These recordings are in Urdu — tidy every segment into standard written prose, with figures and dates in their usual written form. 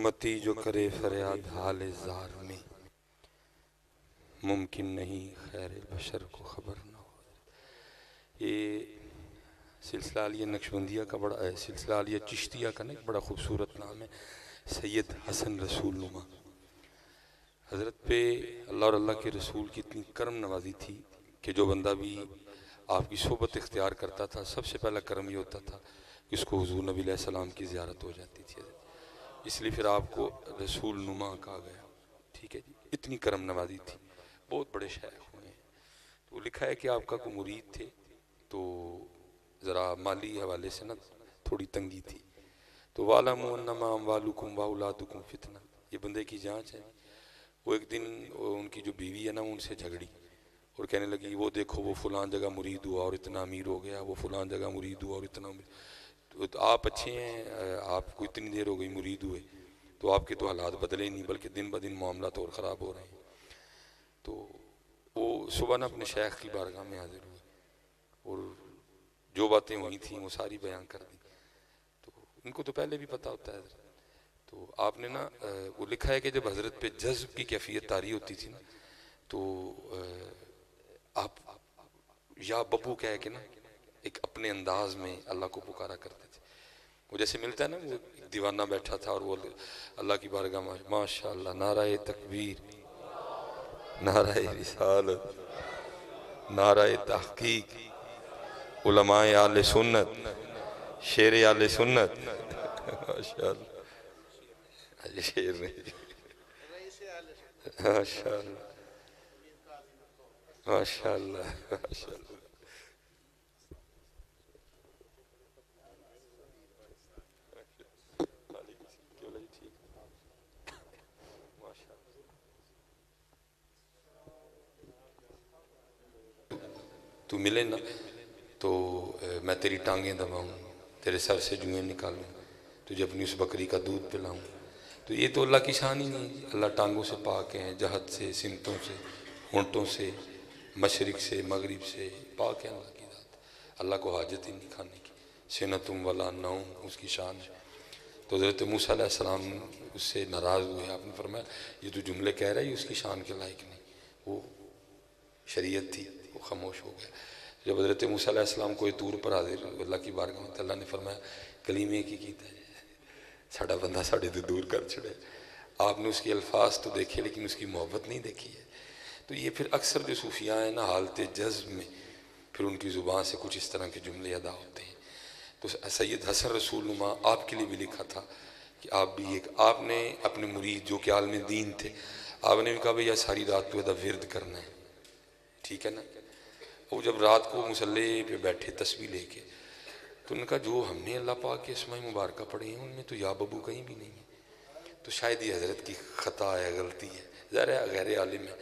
امتی جو کرے فریاد حال زار میں، ممکن نہیں خیر بشر کو خبر نہ ہو۔ یہ سلسلہ علیہ نقشبندیہ کا بڑا سلسلہ علیہ چشتیہ کا نا ایک بڑا خوبصورت نام ہے، سید حسن رسول نما۔ حضرت پہ اللہ اور اللہ کے رسول کی اتنی کرم نوازی تھی کہ جو بندہ بھی آپ کی صحبت اختیار کرتا تھا، سب سے پہلا کرم یہ ہوتا تھا کہ اس کو حضور نبی علیہ السلام کی زیارت ہو جاتی تھی، اس لیے پھر آپ کو رسول نما کہا گیا۔ ٹھیک ہے جی، اتنی کرم نوازی تھی، بہت بڑے شیخ ہوئے ہیں۔ تو لکھا ہے کہ آپ کا کوئی مرید تھے تو ذرا مالی حوالے سے نا تھوڑی تنگی تھی، تو وَعْلَمُوا أَنَّمَا أَمْوَالُكُمْ وَأَوْلَادُكُمْ فِتْنَةٌ، یہ بندے کی جانچ ہے۔ وہ ایک دن ان کی جو بیوی ہے نا ان سے جھگڑی اور کہنے لگی وہ دیکھو وہ فلان جگہ مرید ہوا اور اتنا امیر ہو گیا، وہ فلان جگہ مرید ہوا اور اتنا امیر۔ تو آپ اچھے ہیں، آپ کو اتنی دیر ہو گئی مرید ہوئے، تو آپ کے تو حالات بدلے نہیں بلکہ دن بدن معاملات اور خراب ہو رہے ہیں۔ تو وہ صبح نا اپنے شیخ کی بارگاہ میں حاضر ہوئے اور جو باتیں ہوئی تھیں وہ ساری بیان کر دیں۔ تو ان کو تو پہلے بھی پتہ ہوتا ہے، تو آپ نے نا وہ لکھا ہے کہ جب حضرت پہ جذب کی کیفیت طاری ہوتی تھی نا تو آپ یا ببو کہہ کے نا ایک اپنے انداز میں اللہ کو پکارا کرتے تھے۔ وہ جیسے ملتا ہے نا، وہ ایک دیوانہ بیٹھا تھا اور وہ اللہ کی بارگاہ میں ماشاءاللہ نعرہ تکبیر، نعرہ رسالت، نعرہ تحقیق، علماء اہل سنت، شیر اہل سنت، ماشاءاللہ یہ شیر نہیں، ماشاءاللہ ماشاءاللہ ماشاءاللہ۔ تو ملے نا تو میں تیری ٹانگیں دباؤں، تیرے سر سے جوئیں نکالوں، تجھے اپنی اس بکری کا دودھ پلاؤں۔ تو یہ تو اللہ کی شان ہی نہیں، اللہ ٹانگوں سے پاک ہیں، جہت سے، سمتوں سے، ہونٹوں سے، مشرق سے، مغرب سے پاک ہے اللہ کی ذات۔ اللہ کو حاجت ہی نہیں کھانے کی، سنتم ولا نوم اس کی شان ہے۔ تو حضرت موسیٰ علیہ السلام اس سے ناراض ہوئے، آپ نے فرمایا یہ تو جملے کہہ رہا ہے یہ اس کی شان کے لائق نہیں، وہ شریعت تھی، وہ خاموش ہو گیا۔ جب حضرت موسیٰ علیہ السلام کوئی طور پر حاضر اللہ کی بارگاہ میں، اللہ نے فرمایا کلیمے کی کیتا ہے، ساڑھا بندہ ساڑھے تو دور کر چھڑے۔ آپ نے اس کے الفاظ تو دیکھے لیکن اس کی محبت نہیں دیکھی ہے۔ تو یہ پھر اکثر جو صوفیاء ہیں نا حالت جذب میں پھر ان کی زبان سے کچھ اس طرح کے جملے ادا ہوتے ہیں۔ تو سید حسن رسول نما آپ کے لیے بھی لکھا تھا کہ آپ بھی ایک، آپ نے اپنے مرید جو کہ عالم دین تھے، آپ نے بھی کہا بھئی ساری رات تو ادا ورد کرنا ہے، ٹھیک ہے نا۔ وہ جب رات کو مصلی پہ بیٹھے تسبیح لے کے تو ان کا جو ہم نے اللہ پاک کے اسماء مبارکہ پڑھے ہیں ان میں تو یا ببو کہیں بھی نہیں ہے، تو شاید یہ حضرت کی خطا ہے، غلطی ہے، ظاہر ہے غیر عالم ہے۔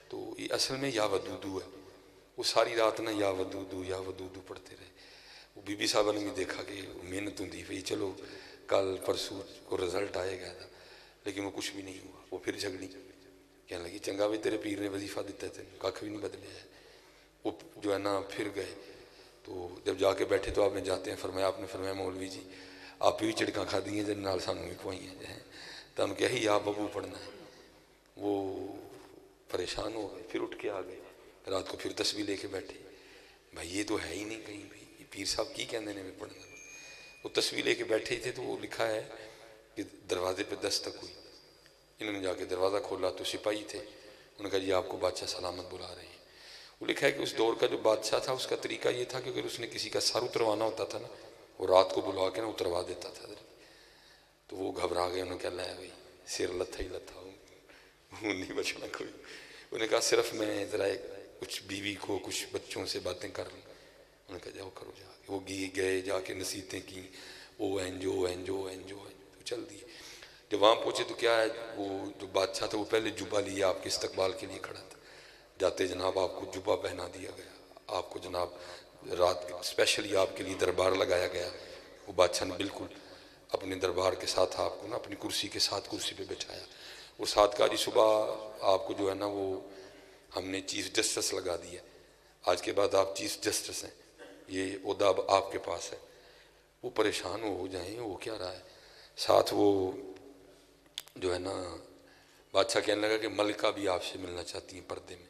تو یہ اصل میں یا ودودو ہے، وہ ساری رات نا یا ودودو یا ودودو پڑھتے رہے۔ وہ بی بی صاحبہ نے بھی دیکھا کہ محنتوں دی بھئی چلو کل پرسوں کو رزلٹ آئے گا تھا، لیکن وہ کچھ بھی نہیں ہوا۔ وہ پھر جھگڑی، کہنے لگی چنگا بھی تیرے پیر نے وظیفہ دیتا تھے، کاکھ بھی نہیں بدلے ہے۔ وہ جو ہے نا پھر گئے، تو جب جا کے بیٹھے تو آپ نے جاتے ہیں فرمایا، آپ نے فرمایا مولوی جی آپ بھی چڑکاں کھا دی ہیں جن نال سانوں بھی پوائیں ہیں، تو ہم کہی یا ببو پڑھنا ہے۔ وہ پریشان ہو گئے، پھر اٹھ کے آ گئے، رات کو پھر تسبیح لے کے بیٹھے، بھائی یہ تو ہے ہی نہیں کہیں بھی، یہ پیر صاحب کی کہنے نے میں پڑھنا۔ وہ تسبیح لے کے بیٹھے ہی تھے تو وہ لکھا ہے کہ دروازے پہ دستک ہوئی، انہوں نے جا کے دروازہ کھولا تو سپاہی تھے، انہوں نے کہا جی آپ کو بادشاہ سلامت بلا رہے ہیں۔ وہ لکھا ہے کہ اس دور کا جو بادشاہ تھا اس کا طریقہ یہ تھا کہ اگر اس نے کسی کا سر اتروانا ہوتا تھا نا وہ رات کو بلا کے نا اتروا دیتا تھا۔ تو وہ گھبرا گئے، انہوں نے کہا لے بھائی سر لتھا ہی لتھا ہوں، نہیں بچنا کوئی۔ انہوں نے کہا صرف میں ذرا کچھ بیوی کو کچھ بچوں سے باتیں کر لوں۔ انہوں نے کہا جاؤ کرو جا کے۔ وہ گئے جا کے نصیحتیں کی، او اینجو اینجو اینجو تو چل دیے۔ جب وہاں پہنچے تو کیا ہے، وہ جو بادشاہ تھا وہ پہلے جبہ لیے آپ کے استقبال کے لیے کھڑا تھا، جاتے جناب آپ کو جبہ پہنا دیا گیا، آپ کو جناب رات اسپیشلی آپ کے لیے دربار لگایا گیا۔ وہ بادشاہ نے بالکل اپنے دربار کے ساتھ آپ کو نا اپنی کرسی کے ساتھ کرسی پہ بٹھایا، اور ساتھ کہا جی صبح آپ کو جو ہے نا وہ ہم نے چیف جسٹس لگا دیا، آج کے بعد آپ چیف جسٹس ہیں، یہ عہدہ اب آپ کے پاس ہے۔ وہ پریشان ہو جائیں، وہ کیا رہا ہے، ساتھ وہ جو ہے نا بادشاہ کہنے لگا کہ ملکہ بھی آپ سے ملنا چاہتی ہیں پردے میں،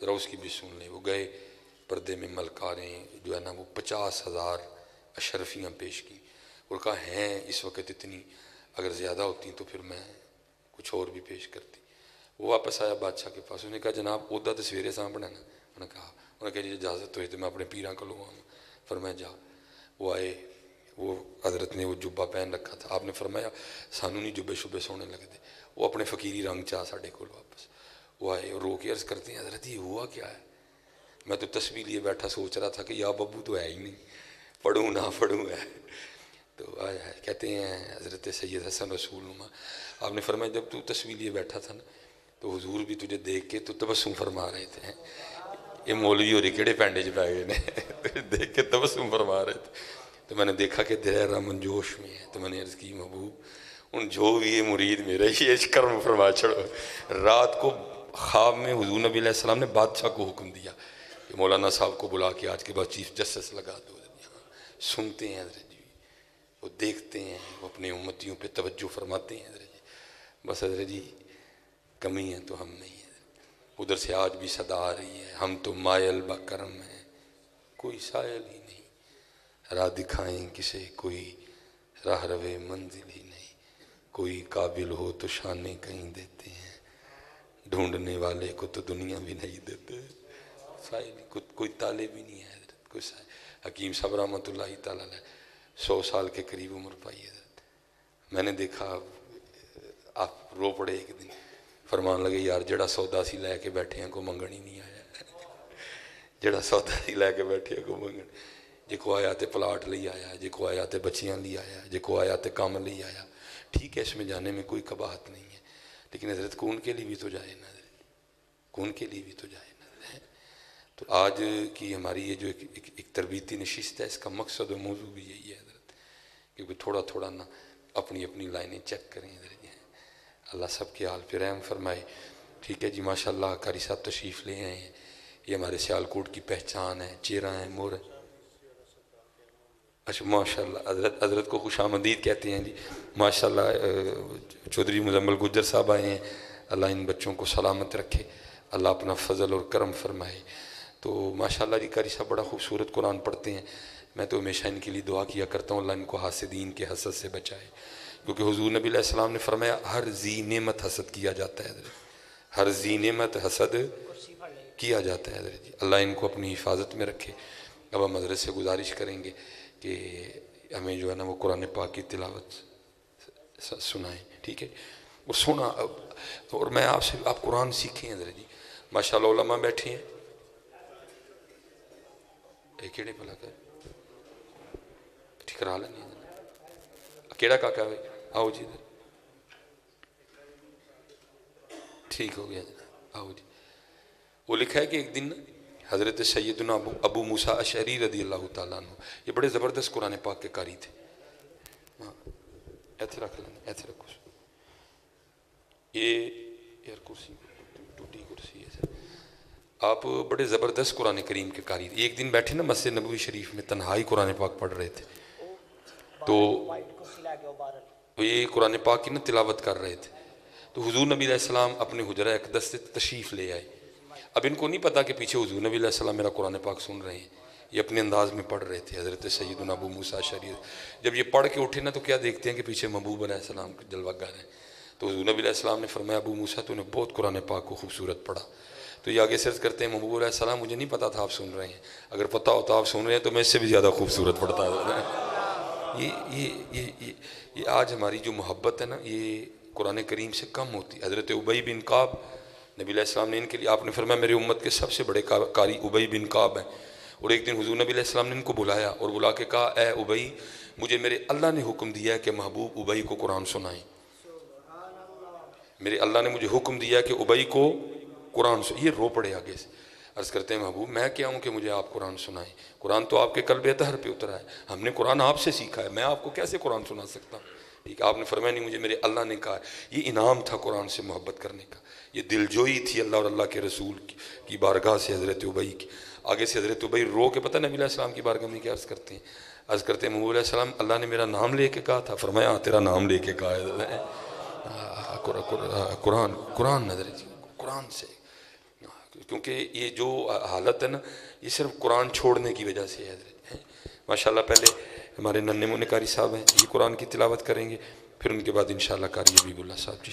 ذرا اس کی بھی سن لیں۔ وہ گئے پردے میں، ملکاریں جو ہے نا وہ 50,000 اشرفیاں پیش کی اور کہا ہیں اس وقت اتنی، اگر زیادہ ہوتی تو پھر میں کچھ اور بھی پیش کرتی۔ وہ واپس آیا بادشاہ کے پاس، انہوں نے کہا جناب عہدہ تو سویرے سامنے نا، انہوں نے کہا، انہوں نے کہا جی اجازت ہوئی تو میں اپنے پیراں کو لوں۔ فرمایا جا۔ وہ آئے، وہ حضرت نے وہ جبہ پہن رکھا تھا، آپ نے فرمایا سانو نہیں جبے شبے سونے لگتے، وہ اپنے فقیری رنگ چاہ ساڑھے کو واپس۔ وہ آئے اور رو کے عرض کرتے ہیں حضرت یہ ہوا کیا ہے؟ میں تو تسبیح لیے بیٹھا سوچ رہا تھا کہ یا ببو تو ہے ہی نہیں، پڑھوں نہ پڑھوں ہے۔ تو کہتے ہیں حضرت سید حسن رسول نما، آپ نے فرمایا جب تو تسبیح لیے بیٹھا تھا نا تو حضور بھی تجھے دیکھ کے تو تبسم فرما رہے تھے۔ یہ مولوی ہو رہی کیڑے پینڈے چ پائے گئے نے، دیکھ کے تبسم فرما رہے تھے۔ تو میں نے دیکھا کہ دیر رمن جوش میں ہے، تو میں نے عرض کی محبوب ان جو بھی یہ مرید میرا یہ کرم فرما چھڑو۔ رات کو خواب میں حضور نبی علیہ السلام نے بادشاہ کو حکم دیا کہ مولانا صاحب کو بلا کے آج کے بعد چیف جسٹس لگا دو۔ سنتے ہیں حضرت جی، وہ دیکھتے ہیں، وہ اپنے امتیوں پہ توجہ فرماتے ہیں حضرت جی۔ بس حضرت جی کمی ہے تو ہم نہیں ہیں۔ ادھر سے آج بھی صدا آ رہی ہے، ہم تو مائل با کرم ہیں، کوئی سائل ہی نہیں، راہ دکھائیں کسے کوئی راہ روے منزل ہی نہیں، کوئی قابل ہو تو شانے کہیں دیتے ہیں، ڈھونڈنے والے کو تو دنیا بھی نہیں دیتے۔ سائل کوئی تالے بھی نہیں ہے حضرت، کوئی سائل۔ حکیم صاحب رحمۃ اللہ تعالیٰ علیہ 100 سال کے قریب عمر پائی حضرت۔ میں نے دیکھا آپ رو پڑے ایک دن، فرمان لگے یار جڑا سودا سی لے کے بیٹھے ہیں کو منگن ہی نہیں آیا، جڑا سودا سی لے کے بیٹھے ہیں کو منگن، جے کو آیا تے پلاٹ لئی آیا، جے کو آیا تے بچیاں لئی آیا، جے کو آیا تے کام لئی آیا۔ ٹھیک ہے اس میں جانے میں کوئی قباحت نہیں ہے، لیکن حضرت کون کے لیے بھی تو جائے نا حضرت، کون کے لیے بھی تو جائے نا۔ تو آج کی ہماری یہ جو ایک تربیتی نشست ہے، اس کا مقصد و موضوع بھی یہی ہے حضرت، کیونکہ تھوڑا تھوڑا نا اپنی اپنی لائنیں چیک کریں حضرت۔ اللہ سب کے حال پہ رحم فرمائے۔ ٹھیک ہے جی، ماشاءاللہ قاری صاحب تشریف لے آئے ہیں، یہ ہمارے سیالکوٹ کی پہچان ہے، چہرہ ہے، مور ہے۔ اچھا ماشاءاللہ حضرت کو خوش آمدید کہتے ہیں جی۔ ماشاءاللہ چودھری مزمل گجر صاحب آئے ہیں، اللہ ان بچوں کو سلامت رکھے، اللہ اپنا فضل اور کرم فرمائے۔ تو ماشاءاللہ جی قاری صاحب بڑا خوبصورت قرآن پڑھتے ہیں، میں تو ہمیشہ ان کے لیے دعا کیا کرتا ہوں اللہ ان کو حاسدین کے حسد سے بچائے، کیونکہ حضور نبی علیہ السلام نے فرمایا ہر ذی نعمت حسد کیا جاتا ہے حضرت، ہر ذی نعمت حسد کیا جاتا ہے حضرت جی۔ اللہ ان کو اپنی حفاظت میں رکھے۔ اب ہم حضرت سے گزارش کریں گے کہ ہمیں جو ہے نا وہ قرآن پاک کی تلاوت سنائیں، ٹھیک ہے؟ وہ سنا اور میں آپ سے، آپ قرآن سیکھیں حضرت جی۔ ماشاءاللہ علماء بیٹھے ہیں، کیڑے پلا کر ٹھکرا لیں کیڑا کاکا ہے، آؤ جی ٹھیک ہو گیا جناب، آؤ جی۔ وہ لکھا ہے کہ ایک دن حضرت سیدنا ابو موسیٰ اشعری رضی اللہ تعالیٰ عنہ، یہ بڑے زبردست قرآن پاک کے قاری تھے۔ ایسے رکھ لیں، ایسے رکھو، یہ یار کرسی ٹوٹی کرسی ہے سر۔ آپ بڑے زبردست قرآن کریم کے قاری تھے۔ ایک دن بیٹھے نا مسجد نبوی شریف میں تنہائی قرآن پاک پڑھ رہے تھے، تو یہ قرآن پاک کی نا تلاوت کر رہے تھے، تو حضور نبی علیہ السلام اپنے حجرہ اقدس سے تشریف لے آئے۔ اب ان کو نہیں پتا کہ پیچھے حضور نبی علیہ السلام میرا قرآن پاک سن رہے ہیں، یہ اپنے انداز میں پڑھ رہے تھے۔ حضرت سیدنا ابو موسیٰ اشعری جب یہ پڑھ کے اٹھے نا تو کیا دیکھتے ہیں کہ پیچھے محبوب علیہ السلام جلوہ گر ہیں۔ تو حضور نبی علیہ السلام نے فرمایا ابو موسیٰ تو نے بہت قرآن پاک کو خوبصورت پڑھا۔ تو یہ آگے سے عرض کرتے ہیں محبوب علیہ السلام مجھے نہیں پتا تھا آپ سن رہے ہیں، اگر پتہ ہوتا آپ سن رہے ہیں تو میں اس سے بھی زیادہ خوبصورت پڑھتا ہے۔ یہ آج ہماری جو محبت ہے نا یہ قرآن کریم سے کم ہوتی۔ حضرت ابی بن کعب نبی علیہ السلام نے ان کے لیے، آپ نے فرمایا میرے امت کے سب سے بڑے قاری ابی بن کعب ہیں، اور ایک دن حضور نبی علیہ السلام نے ان کو بلایا اور بلا کے کہا اے ابی مجھے میرے اللہ نے حکم دیا ہے کہ محبوب ابی کو قرآن سنائیں، میرے اللہ نے مجھے حکم دیا کہ ابی کو قرآن سنائیں۔ یہ رو پڑے آگے سے، عرض کرتے ہیں محبوب میں کیا ہوں کہ مجھے آپ قرآن سنائیں، قرآن تو آپ کے قلب اطہر پہ اترا ہے، ہم نے قرآن آپ سے سیکھا ہے، میں آپ کو کیسے قرآن سنا سکتا ہوں؟ ٹھیک ہے، آپ نے فرمایا نہیں مجھے میرے اللہ نے کہا۔ یہ انعام تھا قرآن سے محبت کرنے کا، یہ دلجوئی تھی اللہ اور اللہ کے رسول کی بارگاہ سے حضرت ابی کی۔ آگے سے حضرت ابی رو کے پتہ نبی علیہ السلام کی بارگاہ میں کیا عرض کرتے ہیں؟ عرض کرتے ہیں محبوب علیہ السلام اللہ نے میرا نام لے کے کہا تھا؟ فرمایا تیرا نام لے کے کہا ہے، قرآن قرآن نظر قرآن سے، کیونکہ یہ جو حالت ہے نا یہ صرف قرآن چھوڑنے کی وجہ سے ہے حضرت۔ ماشاءاللہ پہلے ہمارے ننھے منع قاری صاحب ہیں، یہ قرآن کی تلاوت کریں گے، پھر ان کے بعد انشاءاللہ قاری حبیب اللہ صاحب جی